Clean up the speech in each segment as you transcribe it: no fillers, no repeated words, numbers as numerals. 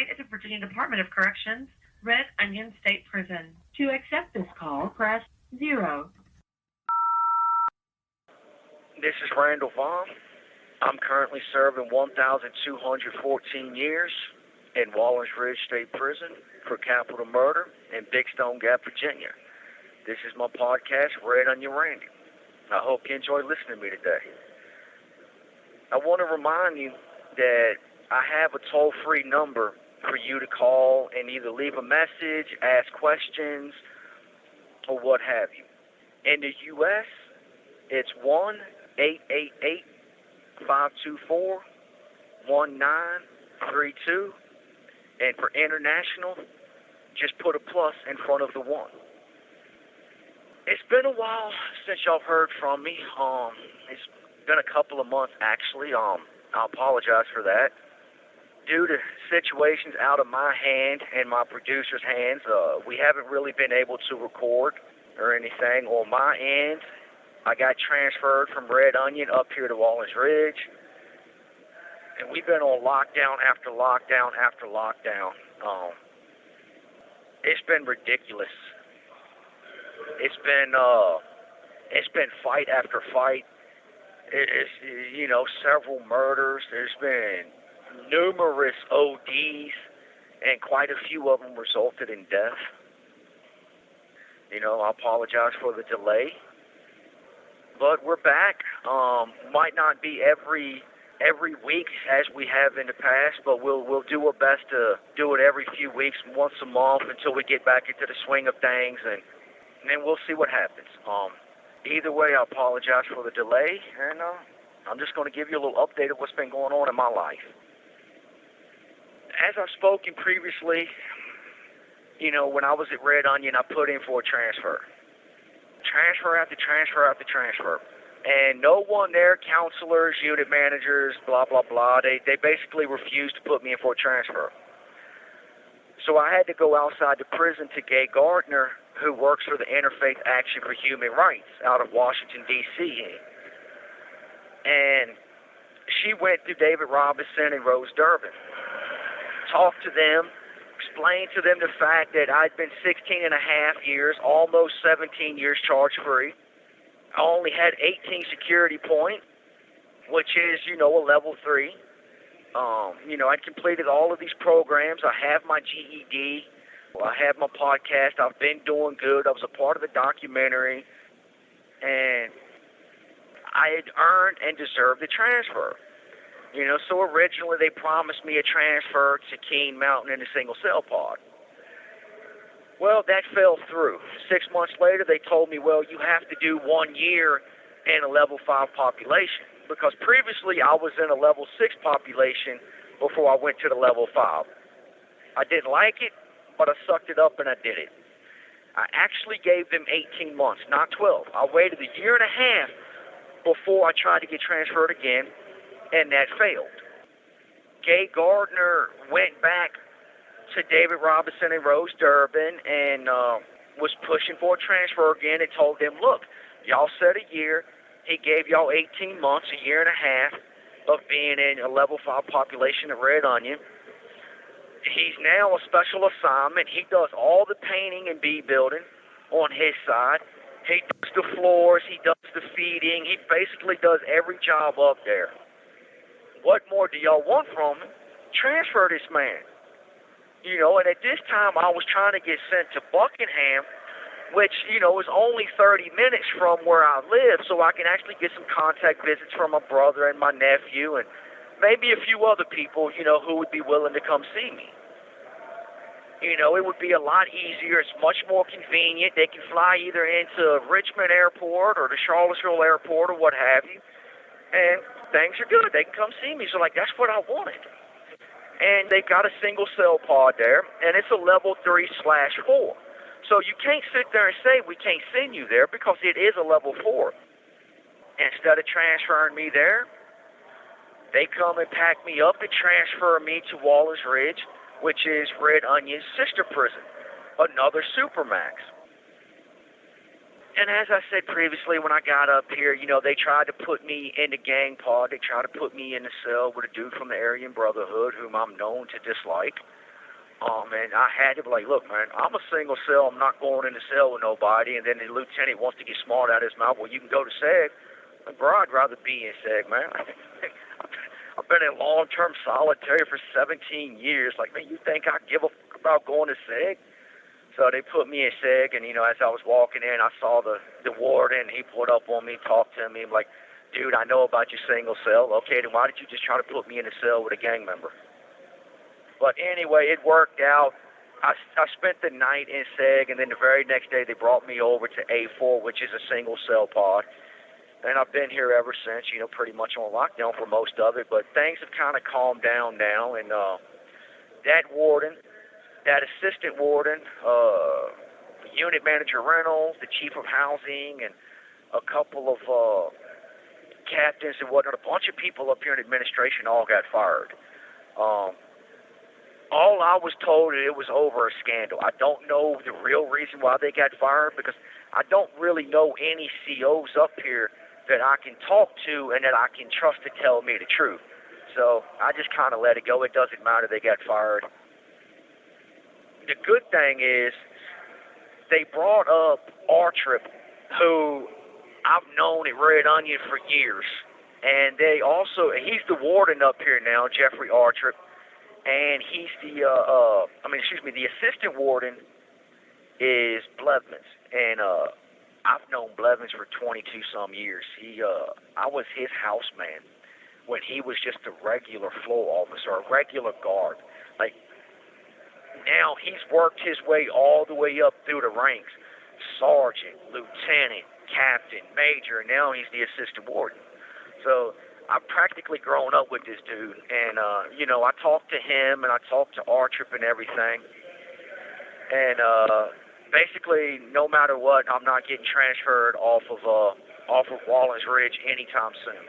tonight at the Virginia Department of Corrections, Red Onion State Prison. To accept this call, press 0. This is Randall Via. I'm currently serving 1,214 years in Wallens Ridge State Prison for capital murder in Big Stone Gap, Virginia. This is my podcast, Red Onion Randy. I hope you enjoy listening to me today. I want to remind you that I have a toll-free number for you to call and either leave a message, ask questions, or what have you. In the U.S., it's 1-888-524-1932. And for international, just put a plus in front of the 1. It's been a while since y'all heard from me. It's been a couple of months, actually. I apologize for that. Due to situations out of my hand and my producer's hands, we haven't really been able to record or anything. On my end, I got transferred from Red Onion up here to Wallens Ridge. And we've been on lockdown after lockdown after lockdown. It's been ridiculous. It's been fight after fight. It's several murders. There's been numerous ODs, and quite a few of them resulted in death. I apologize for the delay, but we're back. Might not be every week as we have in the past, but we'll do our best to do it every few weeks, once a month, until we get back into the swing of things, and then we'll see what happens. Either way, I apologize for the delay, and I'm just going to give you a little update of what's been going on in my life. As I've spoken previously, when I was at Red Onion, I put in for a transfer. Transfer after transfer after transfer. And no one there, counselors, unit managers, blah, blah, blah, they basically refused to put me in for a transfer. So I had to go outside the prison to Gay Gardner, who works for the Interfaith Action for Human Rights out of Washington, D.C. And she went through David Robinson and Rose Durbin, talked to them, explained to them the fact that I'd been 16 and a half years, almost 17 years charge-free. I only had 18 security points, which is, a level 3. I'd completed all of these programs. I have my GED. I have my podcast. I've been doing good. I was a part of the documentary. And I had earned and deserved the transfer. So originally they promised me a transfer to Keene Mountain in a single cell pod. Well, that fell through. 6 months later, they told me, well, you have to do 1 year in a level 5 population. Because previously I was in a level 6 population before I went to the level 5. I didn't like it, but I sucked it up and I did it. I actually gave them 18 months, not 12. I waited a year and a half before I tried to get transferred again, and that failed. Gay Gardner went back to David Robinson and Rose Durbin and was pushing for a transfer again and told them, look, y'all said a year. He gave y'all 18 months, a year and a half of being in a level 5 population at Red Onion. He's now a special assignment. He does all the painting and bead building on his side. He does the floors. He does the feeding. He basically does every job up there. What more do y'all want from him? Transfer this man. And at this time, I was trying to get sent to Buckingham, which, is only 30 minutes from where I live, so I can actually get some contact visits from my brother and my nephew and maybe a few other people, who would be willing to come see me. It would be a lot easier. It's much more convenient. They can fly either into Richmond Airport or the Charlottesville Airport or what have you, and things are good. They can come see me. So, that's what I wanted. And they got a single cell pod there, and it's a level 3/4. So you can't sit there and say we can't send you there because it is a level 4. Instead of transferring me there, they come and pack me up and transfer me to Wallens Ridge, which is Red Onion's sister prison, another supermax. And as I said previously, when I got up here, they tried to put me in the gang pod. They tried to put me in the cell with a dude from the Aryan Brotherhood, whom I'm known to dislike. And I had to be like, look, man, I'm a single cell. I'm not going in the cell with nobody. And then the lieutenant wants to get smart out of his mouth. Well, you can go to SEG. Like, bro, I'd rather be in SEG, man. I've been in long-term solitary for 17 years. Like, man, you think I give a fuck about going to SEG? So they put me in SEG, and, as I was walking in, I saw the warden. He pulled up on me, talked to me. I'm like, dude, I know about your single cell. Okay, then why did you just try to put me in a cell with a gang member? But anyway, it worked out. I spent the night in SEG, and then the very next day they brought me over to A4, which is a single cell pod. And I've been here ever since, pretty much on lockdown for most of it. But things have kind of calmed down now. And that warden, that assistant warden, unit manager Reynolds, the chief of housing, and a couple of captains and whatnot, a bunch of people up here in administration all got fired. All I was told that it was over a scandal. I don't know the real reason why they got fired because I don't really know any COs up here that I can talk to and that I can trust to tell me the truth. So I just kind of let it go. It doesn't matter. They got fired. The good thing is they brought up Artrip, who I've known at Red Onion for years. And he's the warden up here now, Jeffrey Artrip. And he's the assistant warden is Blevins. And I've known Blevins for 22-some years. I was his houseman when he was just a regular floor officer, a regular guard. Like, now he's worked his way all the way up through the ranks. Sergeant, lieutenant, captain, major, and now he's the assistant warden. So I've practically grown up with this dude, and I talked to him and I talked to Artrip and everything, and basically no matter what, I'm not getting transferred off of Wallens Ridge anytime soon.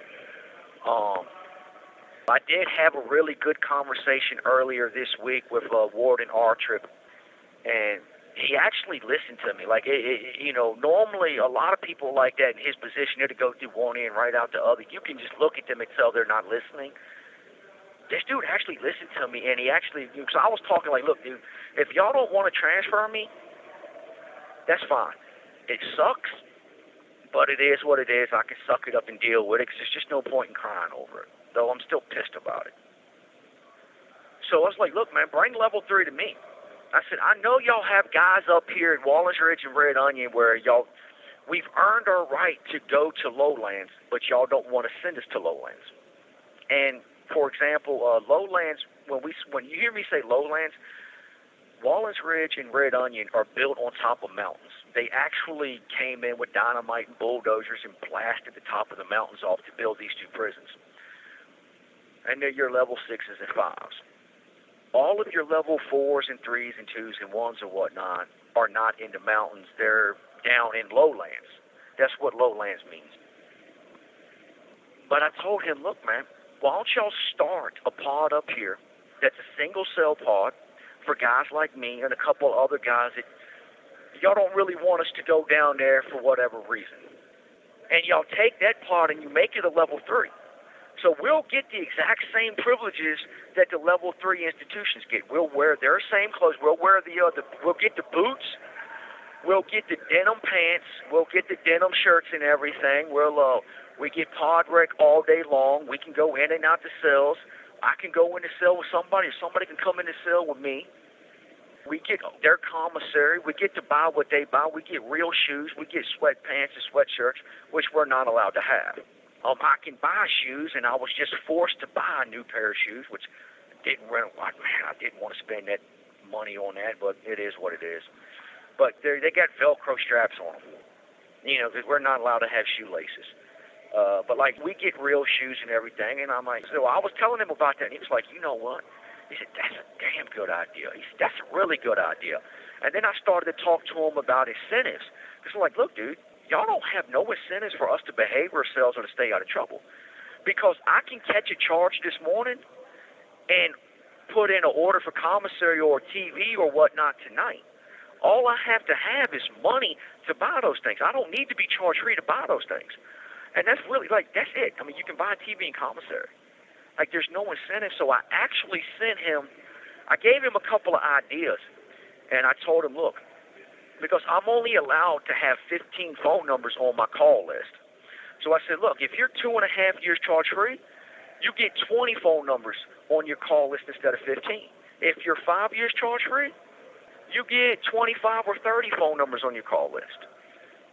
I did have a really good conversation earlier this week with Warden Artrip, and he actually listened to me. Like, normally a lot of people like that in his position, they're to go through one end right out the other. You can just look at them and tell they're not listening. This dude actually listened to me, and he actually, because I was talking like, look, dude, if y'all don't want to transfer me, that's fine. It sucks, but it is what it is. I can suck it up and deal with it because there's just no point in crying over it, though I'm still pissed about it. So I was like, look, man, bring level 3 to me. I said, I know y'all have guys up here at Wallens Ridge and Red Onion where we've earned our right to go to Lowlands, but y'all don't want to send us to Lowlands. And, for example, Lowlands, when you hear me say Lowlands, Wallens Ridge and Red Onion are built on top of mountains. They actually came in with dynamite and bulldozers and blasted the top of the mountains off to build these two prisons. And they're your level 6s and 5s. All of your level 4s and 3s and 2s and 1s and whatnot are not in the mountains. They're down in lowlands. That's what lowlands means. But I told him, look, man, why don't y'all start a pod up here that's a single cell pod for guys like me and a couple of other guys that y'all don't really want us to go down there for whatever reason. And y'all take that pod and you make it a level 3. So we'll get the exact same privileges that the level 3 institutions get. We'll wear their same clothes. We'll wear we'll get the boots. We'll get the denim pants. We'll get the denim shirts and everything. We get pod rec all day long. We can go in and out the cells. I can go in the cell with somebody, or somebody can come in the cell with me. We get their commissary. We get to buy what they buy. We get real shoes. We get sweatpants and sweatshirts, which we're not allowed to have. I can buy shoes, and I was just forced to buy a new pair of shoes, which I didn't want to spend that money on that, but it is what it is. But they got Velcro straps on them, because we're not allowed to have shoelaces. But we get real shoes and everything, and I'm like, so I was telling him about that, and he was like, you know what? He said, that's a damn good idea. He said, that's a really good idea. And then I started to talk to him about incentives, because I'm like, look, dude, y'all don't have no incentives for us to behave ourselves or to stay out of trouble. Because I can catch a charge this morning and put in an order for commissary or TV or whatnot tonight. All I have to have is money to buy those things. I don't need to be charge-free to buy those things. And that's really, that's it. I mean, you can buy TV and commissary. There's no incentive. So I actually sent him I gave him a couple of ideas, and I told him, look, because I'm only allowed to have 15 phone numbers on my call list. So I said, look, if you're 2.5 years charge-free, you get 20 phone numbers on your call list instead of 15. If you're 5 years charge-free, you get 25 or 30 phone numbers on your call list.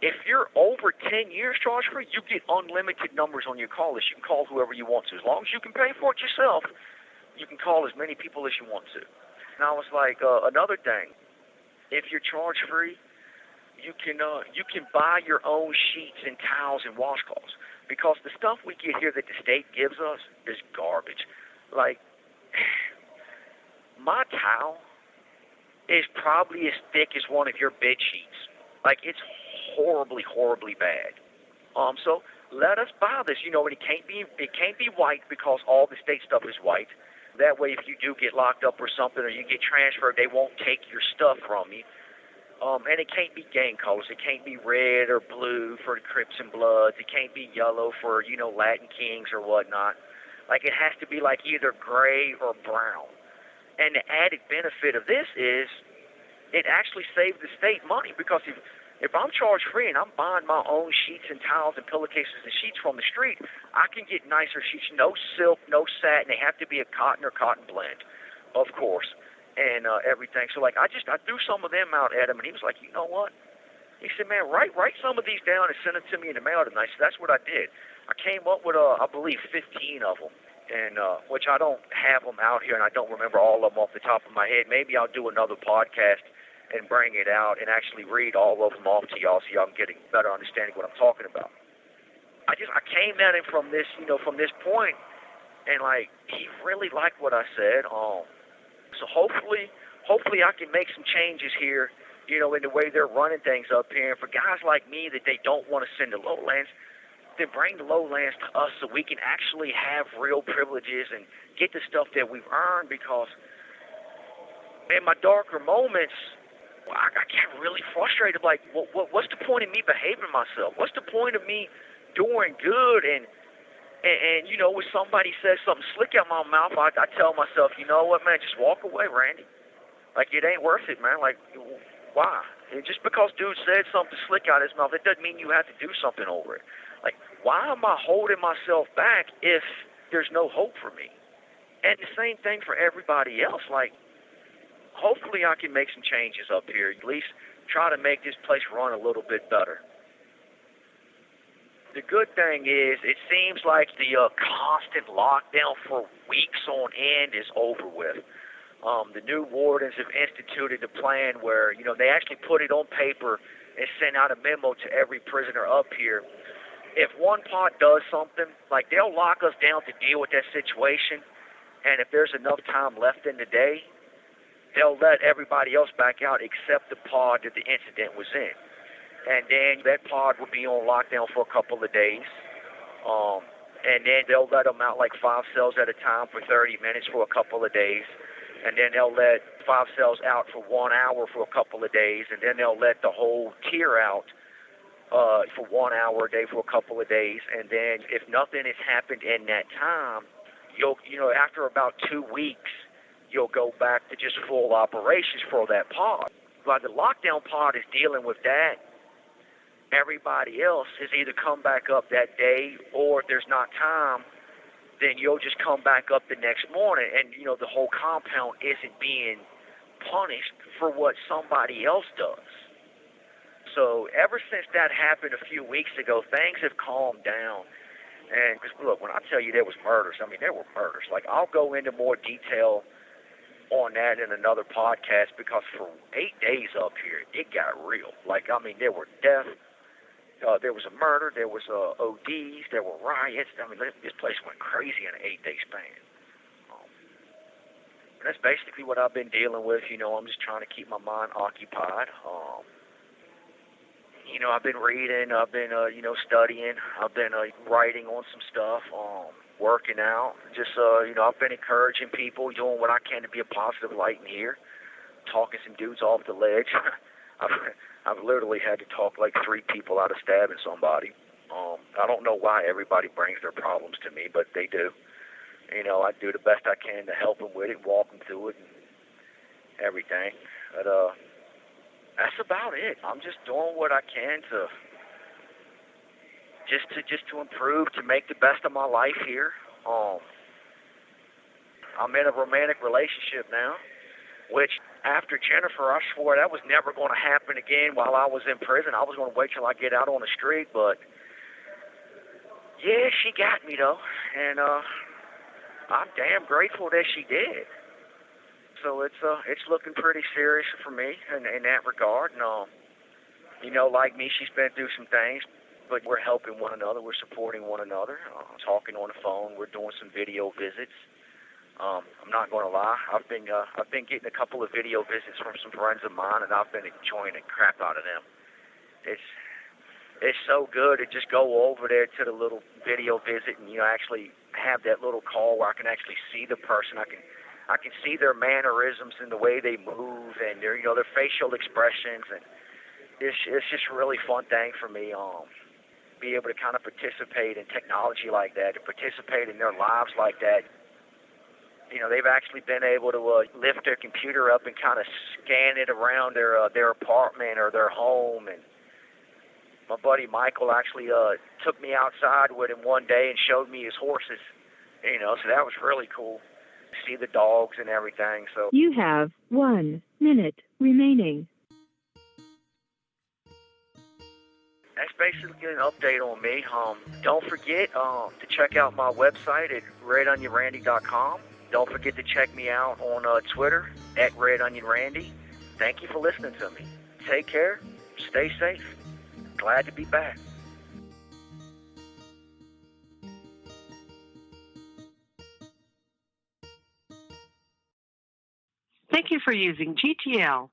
If you're over 10 years charge-free, you get unlimited numbers on your call list. You can call whoever you want to. As long as you can pay for it yourself, you can call as many people as you want to. And I was like, another thing, if you're charge-free, you can buy your own sheets and towels and washcloths, because the stuff we get here that the state gives us is garbage. Like, my towel is probably as thick as one of your bed sheets. Like, it's horribly, horribly bad. So let us buy this, and it can't be white, because all the state stuff is white. That way, if you do get locked up or something, or you get transferred, they won't take your stuff from you. And it can't be gang colors. It can't be red or blue for the Crips and Bloods. It can't be yellow for, Latin Kings or whatnot. Like, it has to be like either gray or brown. And the added benefit of this is it actually saves the state money, because if I'm charge-free and I'm buying my own sheets and towels and pillowcases and sheets from the street, I can get nicer sheets, no silk, no satin. They have to be a cotton or cotton blend, of course, and everything. So, like, I threw some of them out at him, and he was like, you know what? He said, man, write some of these down and send them to me in the mail tonight. So that's what I did. I came up with, I believe, 15 of them, and which I don't have them out here, and I don't remember all of them off the top of my head. Maybe I'll do another podcast and bring it out and actually read all of them off to y'all, so y'all can get a better understanding of what I'm talking about. I came at him from this, from this point, and like, he really liked what I said. So hopefully I can make some changes here, in the way they're running things up here. And for guys like me that they don't want to send to lowlands, then bring the lowlands to us so we can actually have real privileges and get the stuff that we've earned, because in my darker moments, I get really frustrated. Like, what's the point of me behaving myself? What's the point of me doing good? And when somebody says something slick out my mouth, I tell myself, you know what, man, just walk away, Randy. Like, it ain't worth it, man. Like, why? And just because dude said something slick out his mouth, it doesn't mean you have to do something over it. Like, why am I holding myself back if there's no hope for me? And the same thing for everybody else. Like, hopefully I can make some changes up here, at least try to make this place run a little bit better. The good thing is, it seems like the constant lockdown for weeks on end is over with. The new wardens have instituted a plan where, they actually put it on paper and sent out a memo to every prisoner up here. If one pod does something, like, they'll lock us down to deal with that situation, and if there's enough time left in the day, they'll let everybody else back out except the pod that the incident was in. And then that pod will be on lockdown for a couple of days. And then they'll let them out like 5 cells at a time for 30 minutes for a couple of days. And then they'll let 5 cells out for 1 hour for a couple of days. And then they'll let the whole tier out for 1 hour a day for a couple of days. And then if nothing has happened in that time, after about 2 weeks, you'll go back to just full operations for that pod. While the lockdown pod is dealing with that, everybody else has either come back up that day, or if there's not time, then you'll just come back up the next morning, and the whole compound isn't being punished for what somebody else does. So ever since that happened a few weeks ago, things have calmed down. And because look, when I tell you there was murders, I mean there were murders. Like, I'll go into more detail on that in another podcast, because for 8 days up here, it got real. Like, I mean, there were deaths, there was a murder, there was ODs, there were riots. I mean, this place went crazy in an 8-day span. And that's basically what I've been dealing with. I'm just trying to keep my mind occupied. I've been reading, I've been, studying, I've been writing on some stuff, working out. Just, I've been encouraging people, doing what I can to be a positive light in here, talking some dudes off the ledge. I've literally had to talk like 3 people out of stabbing somebody. I don't know why everybody brings their problems to me, but they do. I do the best I can to help them with it, walk them through it, and everything. But that's about it. I'm just doing what I can to improve, to make the best of my life here. I'm in a romantic relationship now, which after Jennifer, I swore that was never going to happen again while I was in prison. I was going to wait till I get out on the street, but yeah, she got me though, and I'm damn grateful that she did. So it's looking pretty serious for me in that regard. And like me, she's been through some things, but we're helping one another. We're supporting one another. Talking on the phone. We're doing some video visits. I'm not going to lie. I've been getting a couple of video visits from some friends of mine, and I've been enjoying the crap out of them. It's so good to just go over there to the little video visit and actually have that little call where I can actually see the person. I can see their mannerisms and the way they move and their facial expressions, and it's just a really fun thing for me. Be able to kind of participate in technology like that, to participate in their lives like that. They've actually been able to lift their computer up and kind of scan it around their apartment or their home. And my buddy Michael actually took me outside with him one day and showed me his horses. So that was really cool. See the dogs and everything. So You have 1 minute remaining. that's basically an update on me. Don't forget to check out my website at redonionrandy.com. Don't forget to check me out on Twitter at redonionrandy. Thank you for listening to me. Take care. Stay safe. Glad to be back. Thank you for using GTL.